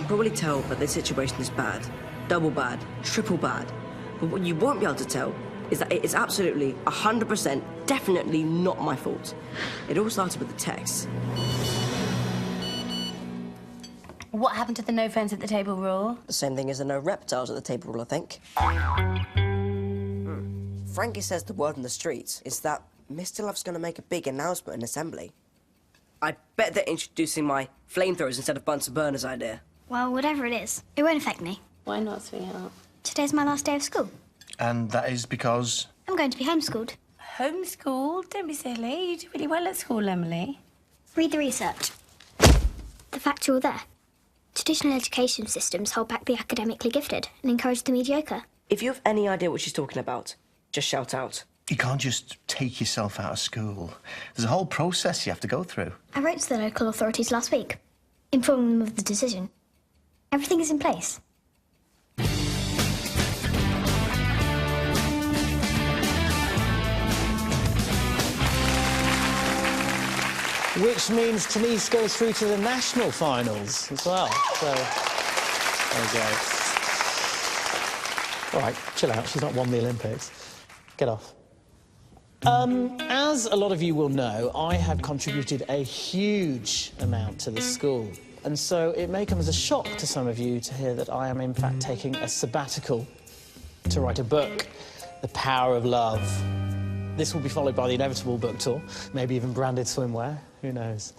probably tell that the situation is bad. Double bad, triple bad. But what you won't be able to tell is that it is absolutely, 100%, definitely not my fault. It all started with the text. What happened to the no phones at the table rule? The same thing as the no reptiles at the table rule, I think. Frankie says the word on the streets is that Mr. Love's going to make a big announcement in assembly. I bet they're introducing my flamethrowers instead of Bunsen burners idea. Well, whatever it is, it won't affect me. Why not, sweetheart? Today's my last day of school. And that is because? I'm going to be homeschooled. Homeschooled? Don't be silly. You do really well at school, Emily. Read the research. The facts are all there. Traditional education systems hold back the academically gifted and encourage the mediocre. If you have any idea what she's talking about, just shout out. You can't just take yourself out of school. There's a whole process you have to go through. I wrote to the local authorities last week, informing them of the decision. Everything is in place. Which means Denise goes through to the national finals as well. So, there we go. All right, chill out. She's not won the Olympics. Get off. As a lot of you will know, I have contributed a huge amount to the school. And so it may come as a shock to some of you to hear that I am, in fact, taking a sabbatical to write a book, The Power of Love. This will be followed by the inevitable book tour, maybe even branded swimwear, who knows.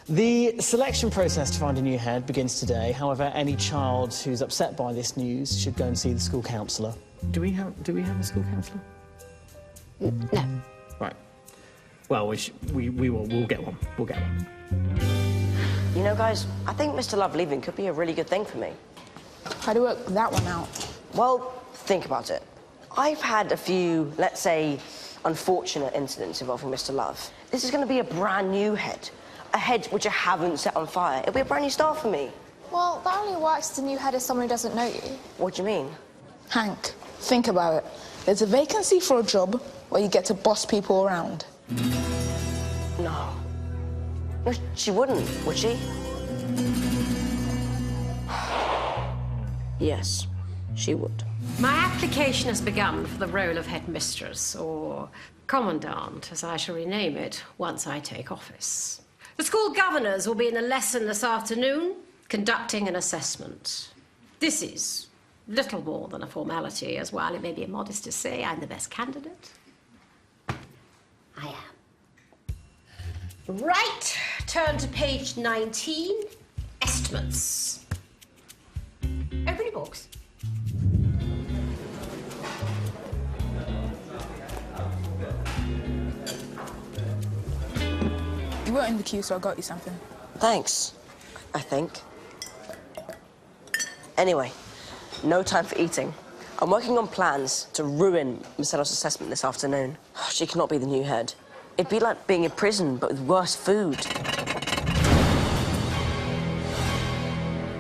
The selection process to find a new head begins today. However, any child who's upset by this news should go and see the school counsellor. Do we have a school counsellor? No. Right. Well, we'll get one. We'll get one. You know, guys, I think Mr. Love leaving could be a really good thing for me. How do you work that one out? Well, think about it. I've had a few, let's say, unfortunate incidents involving Mr. Love. This is going to be a brand new head. A head which I haven't set on fire. It'll be a brand new start for me. Well, that only works if the new head is someone who doesn't know you. What do you mean? Hank, think about it. There's a vacancy for a job where you get to boss people around. No. No, she wouldn't, would she? Yes, she would. My application has begun for the role of headmistress, or commandant, as I shall rename it, once I take office. The school governors will be in a lesson this afternoon, conducting an assessment. This is little more than a formality, as while it may be immodest to say I'm the best candidate, I am. Right, turn to page 19, estimates. Open your books. You weren't in the queue, so I got you something. Thanks, I think. Anyway, no time for eating. I'm working on plans to ruin Ms Adolf's assessment this afternoon. She cannot be the new head. It'd be like being in prison, but with worse food.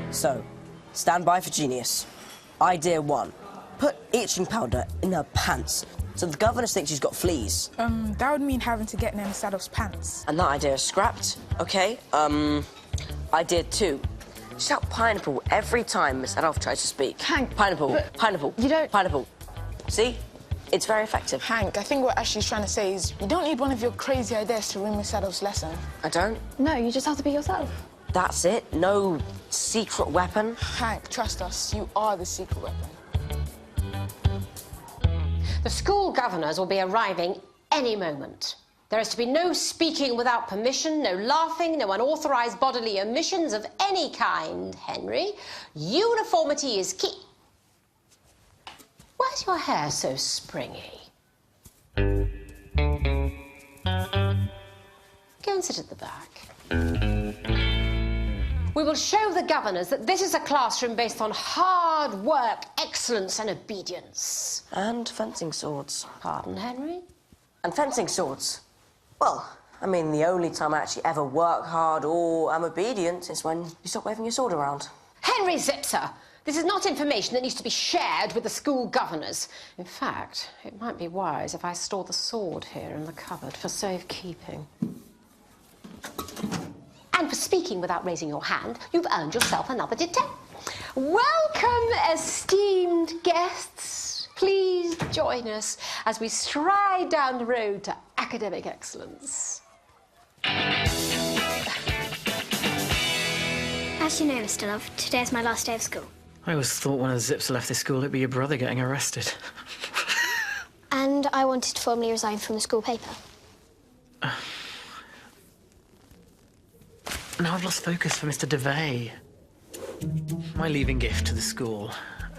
So, stand by for genius. Idea 1. Put itching powder in her pants, so the governess thinks she's got fleas. That would mean having to get in Ms Adolf's pants. And that idea is scrapped, okay? Idea 2. Shout pineapple every time Ms Adolf tries to speak. Hank, Pineapple, but pineapple, you don't... pineapple. See? It's very effective. Hank, I think what Ashley's trying to say is you don't need one of your crazy ideas to ruin Ms Adolf's lesson. I don't? No, you just have to be yourself. That's it? No secret weapon? Hank, trust us. You are the secret weapon. The school governors will be arriving any moment. There is to be no speaking without permission, no laughing, no unauthorized bodily emissions of any kind, Henry. Uniformity is key. Why is your hair so springy? Go and sit at the back. We will show the governors that this is a classroom based on hard work, excellence and obedience. And fencing swords. Pardon, Henry? And fencing swords. Well, I mean, the only time I actually ever work hard or am obedient is when you stop waving your sword around. Henry Zipzer, this is not information that needs to be shared with the school governors. In fact, it might be wise if I store the sword here in the cupboard for safekeeping. And for speaking without raising your hand, you've earned yourself another detent. Welcome, esteemed guests. Please join us as we stride down the road to academic excellence. As you know, Mr. Love, today is my last day of school. I always thought when a Zipzer left this school, it'd be your brother getting arrested. And I wanted to formally resign from the school paper. Now I've lost focus for Mr. DeVay. My leaving gift to the school.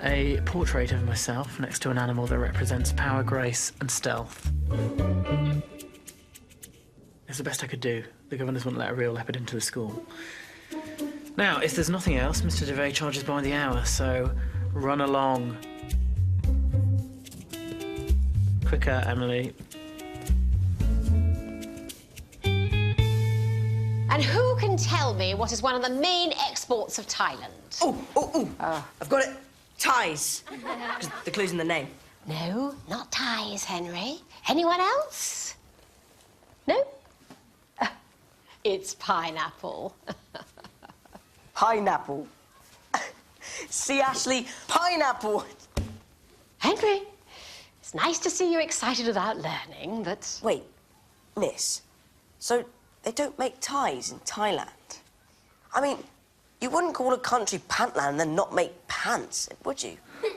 A portrait of myself next to an animal that represents power, grace, and stealth. It's the best I could do. The governors wouldn't let a real leopard into the school. Now, if there's nothing else, Mr. DeVay charges by the hour, so run along. Quicker, Emily. And who can tell me what is one of the main exports of Thailand? I've got it. Ties. 'Cause the clue's in the name. No, not ties, Henry. Anyone else? No? It's pineapple. Pineapple. See, Ashley, pineapple. Henry, it's nice to see you excited about learning, but... Wait, miss. So they don't make ties in Thailand? I mean, you wouldn't call a country Pantland and then not make pants, would you?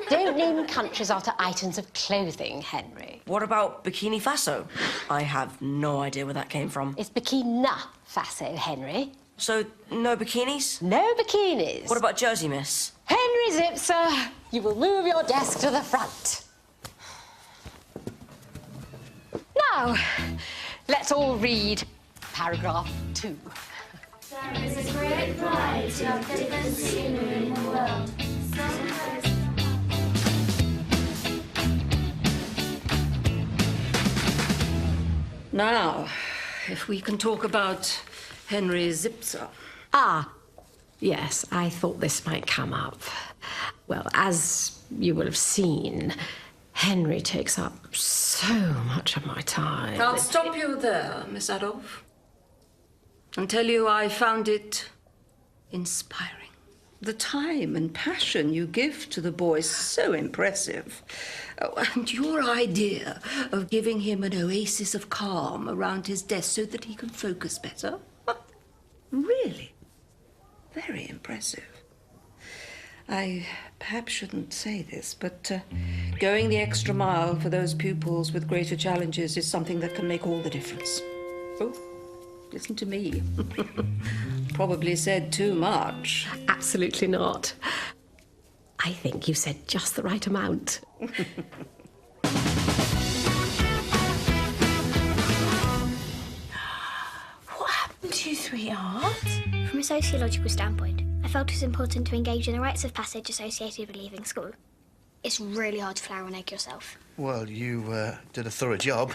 Don't name countries after items of clothing, Henry. What about Bikini Faso? I have no idea where that came from. It's Burkina Faso, Henry. So, no bikinis? No bikinis. What about Jersey, miss? Henry Zipzer, you will move your desk to the front. Now, let's all read paragraph 2. There is a great variety of different scenery in the world. Now, if we can talk about Henry Zipzer. Ah, yes, I thought this might come up. Well, as you will have seen, Henry takes up so much of my time. I'll stop you there, Ms Adolf, and tell you I found it inspiring. The time and passion you give to the boy is so impressive. Oh, and your idea of giving him an oasis of calm around his desk so that he can focus better? Really? Very impressive. I perhaps shouldn't say this, but going the extra mile for those pupils with greater challenges is something that can make all the difference. Oh, listen to me. Probably said too much. Absolutely not. I think you said just the right amount. What happened to you, sweetheart? From a sociological standpoint, I felt it was important to engage in the rites of passage associated with leaving school. It's really hard to flower an egg yourself. Well, you did a thorough job.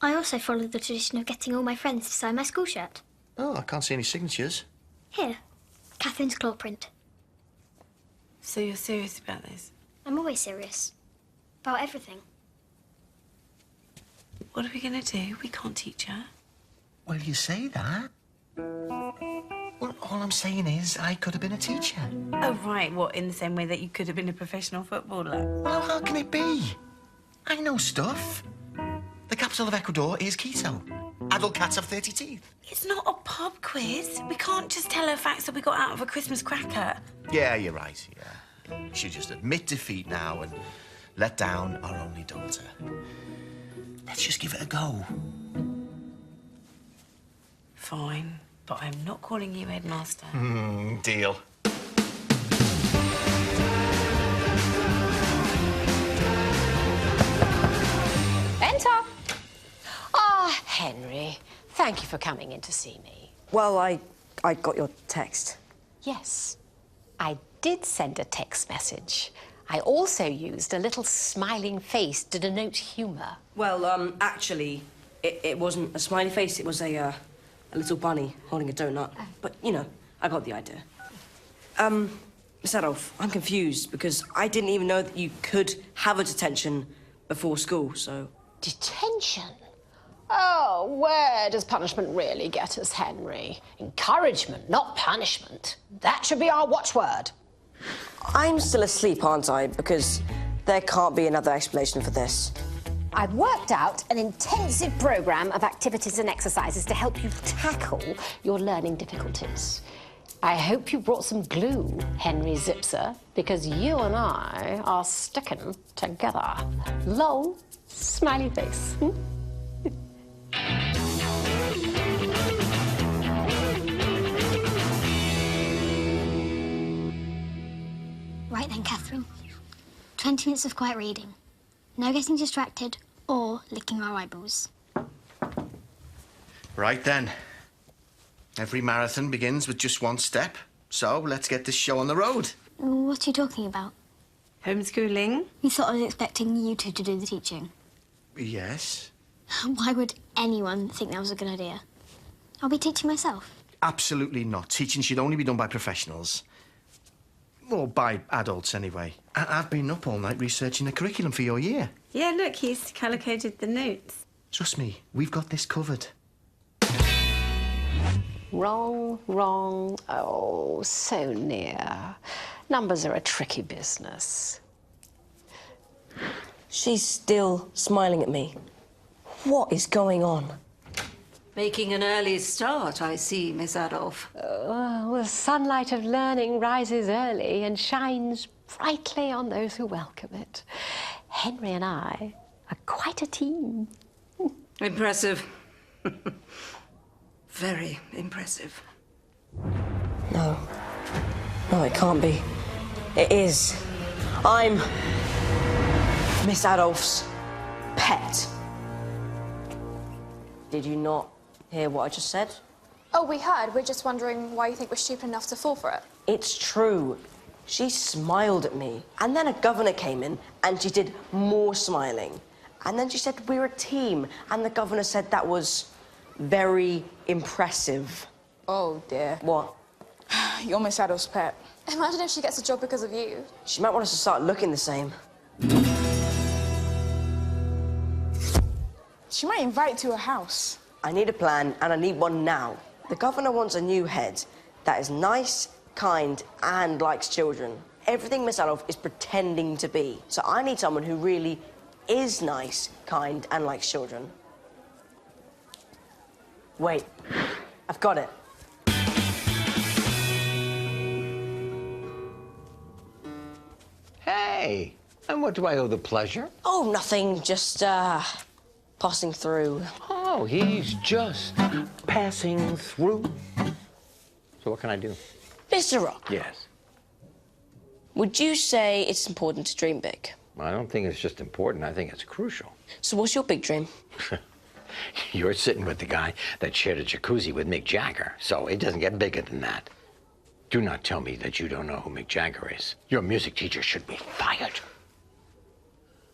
I also followed the tradition of getting all my friends to sign my school shirt. Oh, I can't see any signatures. Here, Catherine's claw print. So you're serious about this? I'm always serious. About everything. What are we going to do? We can't teach her. Well, you say that. Well, all I'm saying is I could have been a teacher. Oh, right. What, in the same way that you could have been a professional footballer? Well, how can it be? I know stuff. The capital of Ecuador is Quito. Adult cats have 30 teeth. It's not a pub quiz. We can't just tell her facts that we got out of a Christmas cracker. Yeah, you're right, yeah. We should just admit defeat now and let down our only daughter. Let's just give it a go. Fine, but I'm not calling you headmaster. Deal. Enter. Ah, Henry, thank you for coming in to see me. Well, I got your text. Yes, I did send a text message. I also used a little smiling face to denote humour. Well, actually, it wasn't a smiley face. It was a little bunny holding a donut. But, you know, I got the idea. Ms Adolf, I'm confused because I didn't even know that you could have a detention before school, so... Detention? Oh, Well, where does punishment really get us, Henry? Encouragement, not punishment. That should be our watchword. I'm still asleep, aren't I? Because there can't be another explanation for this. I've worked out an intensive programme of activities and exercises to help you tackle your learning difficulties. I hope you brought some glue, Henry Zipzer, because you and I are sticking together. Lol, smiley face. Right then, Catherine. 20 minutes of quiet reading. No getting distracted or licking our eyeballs. Right then. Every marathon begins with just one step. So let's get this show on the road. What are you talking about? Homeschooling? You thought I was expecting you two to do the teaching. Yes. Why would anyone think that was a good idea? I'll be teaching myself. Absolutely not. Teaching should only be done by professionals. Or by adults, anyway. I've been up all night researching the curriculum for your year. Yeah, look, he's colour-coded the notes. Trust me, we've got this covered. Wrong, wrong. Oh, so near. Numbers are a tricky business. She's still smiling at me. What is going on? Making an early start, I see, Ms Adolf. The sunlight of learning rises early and shines brightly on those who welcome it. Henry and I are quite a team. Impressive. Very impressive. No. No, it can't be. It is. I'm Ms Adolf's pet. Did you not hear what I just said? Oh, we heard. We're just wondering why you think we're stupid enough to fall for it. It's true. She smiled at me. And then a governor came in and she did more smiling. And then she said we're a team. And the governor said that was very impressive. Oh, dear. What? You're Miss Adolf's pet. Imagine if she gets a job because of you. She might want us to start looking the same. She might invite you to her house. I need a plan, and I need one now. The governor wants a new head that is nice, kind, and likes children. Everything Miss Adolf is pretending to be. So I need someone who really is nice, kind, and likes children. Wait, I've got it. Hey, and what do I owe the pleasure? Oh, nothing, just, passing through. Oh, he's just passing through. So what can I do? Mr. Rock, Yes. would you say it's important to dream big? I don't think it's just important. I think it's crucial. So what's your big dream? You're sitting with the guy that shared a jacuzzi with Mick Jagger, so it doesn't get bigger than that. Do not tell me that you don't know who Mick Jagger is. Your music teacher should be fired.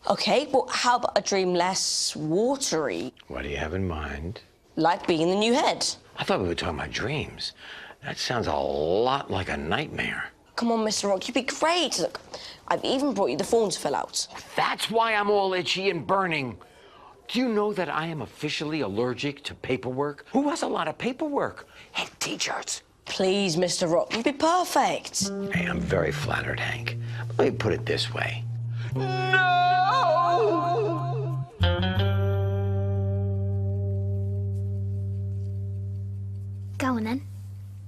Okay, well, how about a dream less watery? What do you have in mind? Like being the new head. I thought we were talking about dreams. That sounds a lot like a nightmare. Come on, Mr. Rock, you'd be great. Look, I've even brought you the form to fill out. That's why I'm all itchy and burning. Do you know that I am officially allergic to paperwork? Who has a lot of paperwork? Head teachers. Please, Mr. Rock, you'd be perfect. Hey, I'm very flattered, Hank. Let me put it this way. No! Go on then.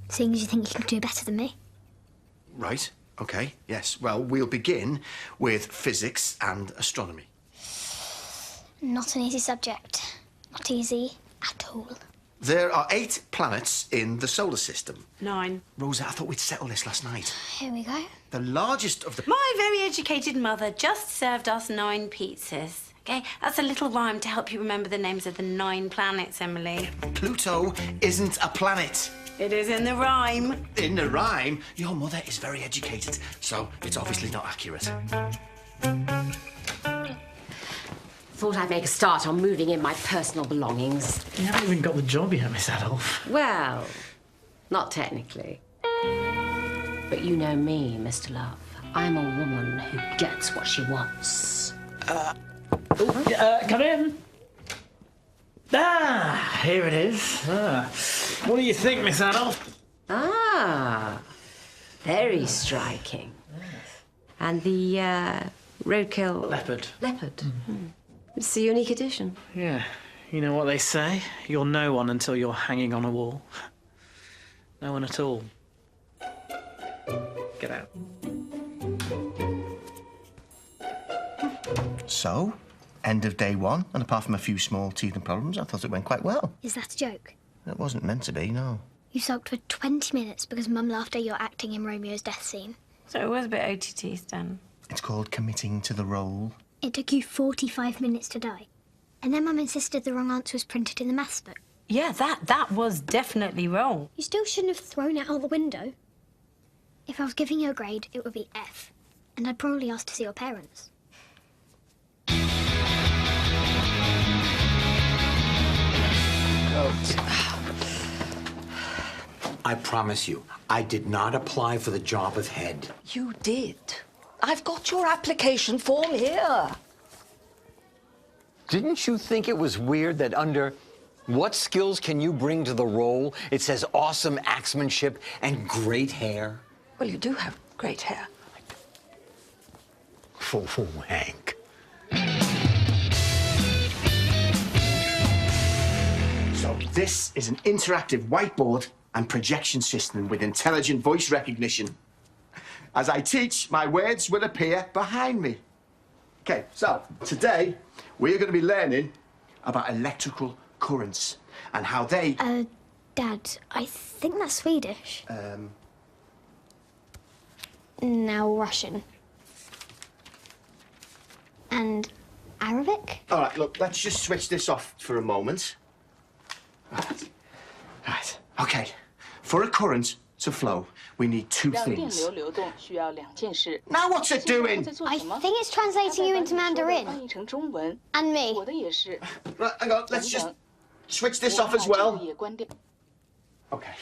Seeing as you think you can do better than me. Right, OK, yes. Well, we'll begin with physics and astronomy. Not an easy subject. Not easy at all. There are 8 planets in the solar system. 9. Rosa, I thought we'd settle this last night. Here we go. The largest of the... My very educated mother just served us 9 pizzas. OK, that's a little rhyme to help you remember the names of the 9 planets, Emily. Pluto isn't a planet. It is in the rhyme. In the rhyme, your mother is very educated, so it's obviously not accurate. Thought I'd make a start on moving in my personal belongings. You haven't even got the job yet, Miss Adolf. Well, not technically. But you know me, Mr. Love. I'm a woman who gets what she wants. Come in. Ah! Here it is. What do you think, Miss Adolf? Ah, very striking. And the roadkill... Leopard. Leopard. It's a unique addition. Yeah. You know what they say? You're no one until you're hanging on a wall. No one at all. Get out. So, end of day one, and apart from a few small teething problems, I thought it went quite well. Is that a joke? It wasn't meant to be, no. You sulked for 20 minutes because Mum laughed at your acting in Romeo's death scene. So it was a bit OTT, Stan. It's called committing to the role. It took you 45 minutes to die. And then Mum insisted the wrong answer was printed in the maths book. Yeah, that was definitely wrong. You still shouldn't have thrown it out the window. If I was giving you a grade, it would be F. And I'd probably ask to see your parents. I promise you, I did not apply for the job of head. You did. I've got your application form here. Didn't you think it was weird that under what skills can you bring to the role, it says awesome axemanship and great hair? Well, you do have great hair. Oh, Hank. So this is an interactive whiteboard and projection system with intelligent voice recognition. As I teach, my words will appear behind me. Okay, so today we're going to be learning about electrical currents and how they... Dad, I think that's Swedish. Now Russian. And Arabic? All right, look, let's just switch this off for a moment. Right, okay. For a current to flow, we need two things. Now what's it doing? I think it's translating you into Mandarin. And me. Right, hang on, let's just switch this off as well. Okay.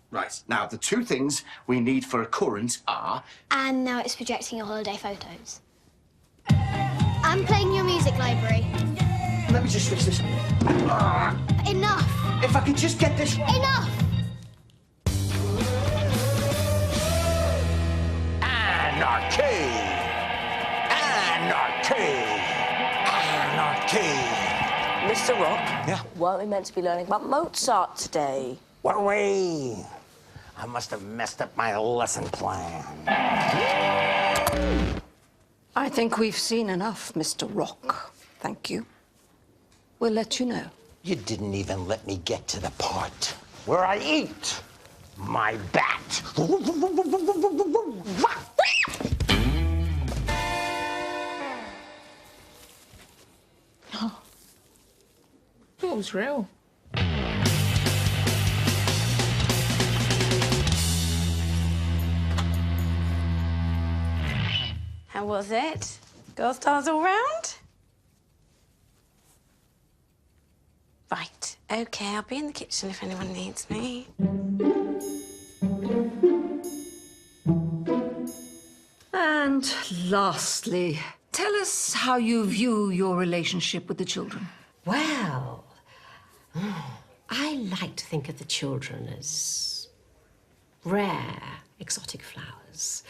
Right, now the two things we need for a current are... And now it's projecting your holiday photos. I'm playing your music library. Let me just switch this. Enough! If I could just get this... Enough! Anarchy! Anarchy! Anarchy! Mr. Rock? Yeah? Weren't we meant to be learning about Mozart today? What way? I must have messed up my lesson plan. I think we've seen enough, Mr. Rock. Thank you. We'll let you know. You didn't even let me get to the part where I eat my bat. It was real. How was it? Girl stars all round? Right, okay, I'll be in the kitchen if anyone needs me. And lastly, tell us how you view your relationship with the children. Well, I like to think of the children as rare, exotic flowers,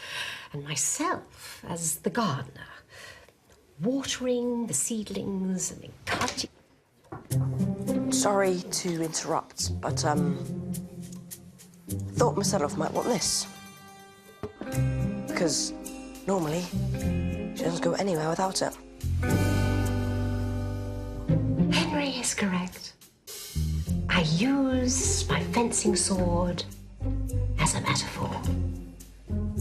and myself as the gardener, watering the seedlings and encouraging... Sorry to interrupt, but, thought Ms Adolf might want this. Because normally, she doesn't go anywhere without it. Henry is correct. I use my fencing sword as a metaphor.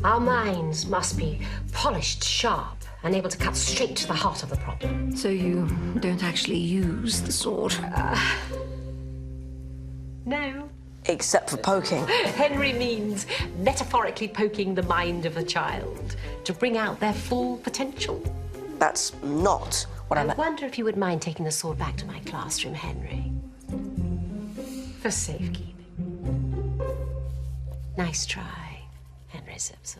Our minds must be polished, sharp, and able to cut straight to the heart of the problem. So you don't actually use the sword? No. Except for poking. Henry means metaphorically poking the mind of a child to bring out their full potential. That's not what I meant. I wonder if you would mind taking the sword back to my classroom, Henry. For safekeeping. Nice try, Henry Zipzer.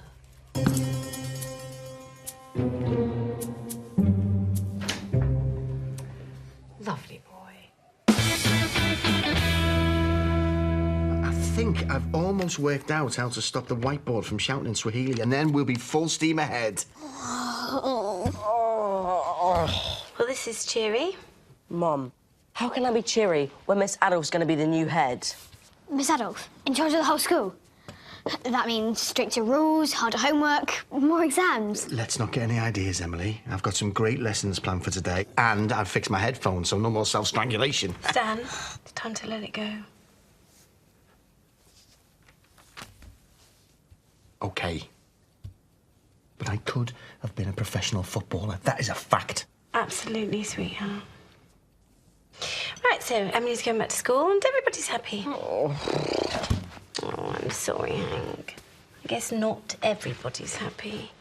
Lovely boy. think I've almost worked out how to stop the whiteboard from shouting in Swahili, and then we'll be full steam ahead. Well, this is cheery. Mom, how can I be cheery when Ms Adolf's going to be the new head? Ms Adolf, in charge of the whole school. That means stricter rules, harder homework, more exams. Let's not get any ideas, Emily. I've got some great lessons planned for today, and I've fixed my headphones, so no more self-strangulation. Stan, it's time to let it go. OK. But I could have been a professional footballer. That is a fact. Absolutely, sweetheart. Right, so Emily's going back to school and everybody's happy. Oh, I'm sorry, Hank. I guess not everybody's happy.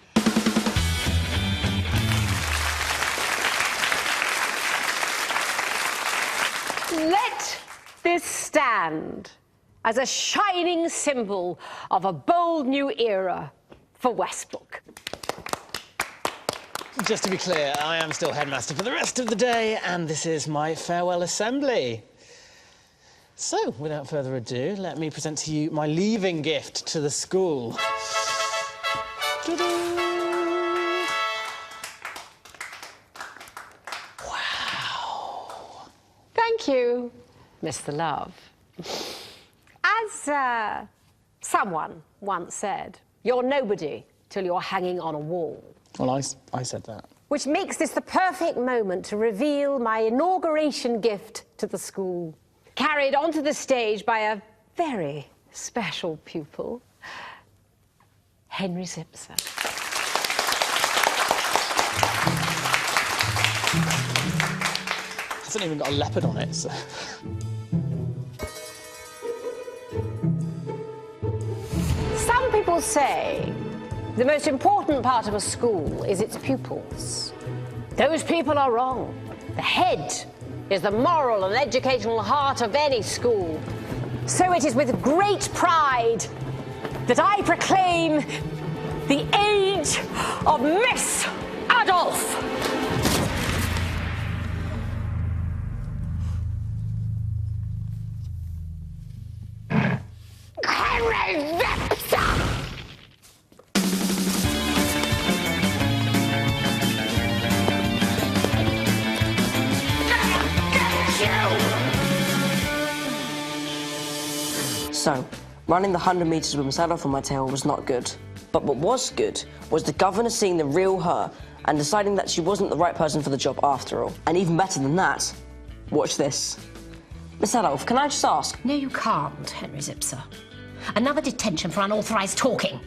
Let this stand as a shining symbol of a bold new era for Westbrook. Just to be clear, I am still headmaster for the rest of the day, and this is my farewell assembly. So, without further ado, let me present to you my leaving gift to the school. Ta-da! Wow. Thank you, Mr. Love. As someone once said, you're nobody till you're hanging on a wall. Well, I said that. Which makes this the perfect moment to reveal my inauguration gift to the school, carried onto the stage by a very special pupil, Henry Zipzer. Hasn't even got a leopard on it, so... Some people say the most important part of a school is its pupils. Those people are wrong. The head is the moral and educational heart of any school. So it is with great pride that I proclaim the age of Ms Adolf. Henry Zipzer! So, running the 100 metres with Ms Adolf on my tail was not good. But what was good was the governor seeing the real her and deciding that she wasn't the right person for the job after all. And even better than that, watch this. Ms Adolf, can I just ask? No, you can't, Henry Zipzer. Another detention for unauthorised talking.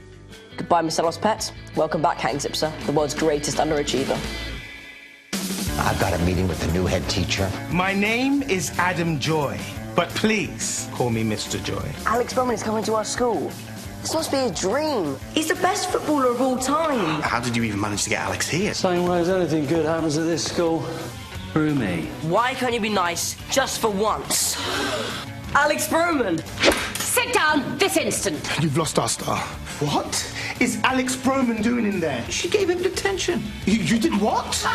Goodbye, Ms Adolf's pet. Welcome back, Hank Zipzer, the world's greatest underachiever. I've got a meeting with the new head teacher. My name is Adam Joy, but please call me Mr. Joy. Alex Bowman is coming to our school. This must be a dream. He's the best footballer of all time. How did you even manage to get Alex here? Same way as anything good happens at this school. Through me. Why can't you be nice just for once? Alex Bowman! Sit down this instant. You've lost our star. What is Alex Broman doing in there? She gave him detention. You did what?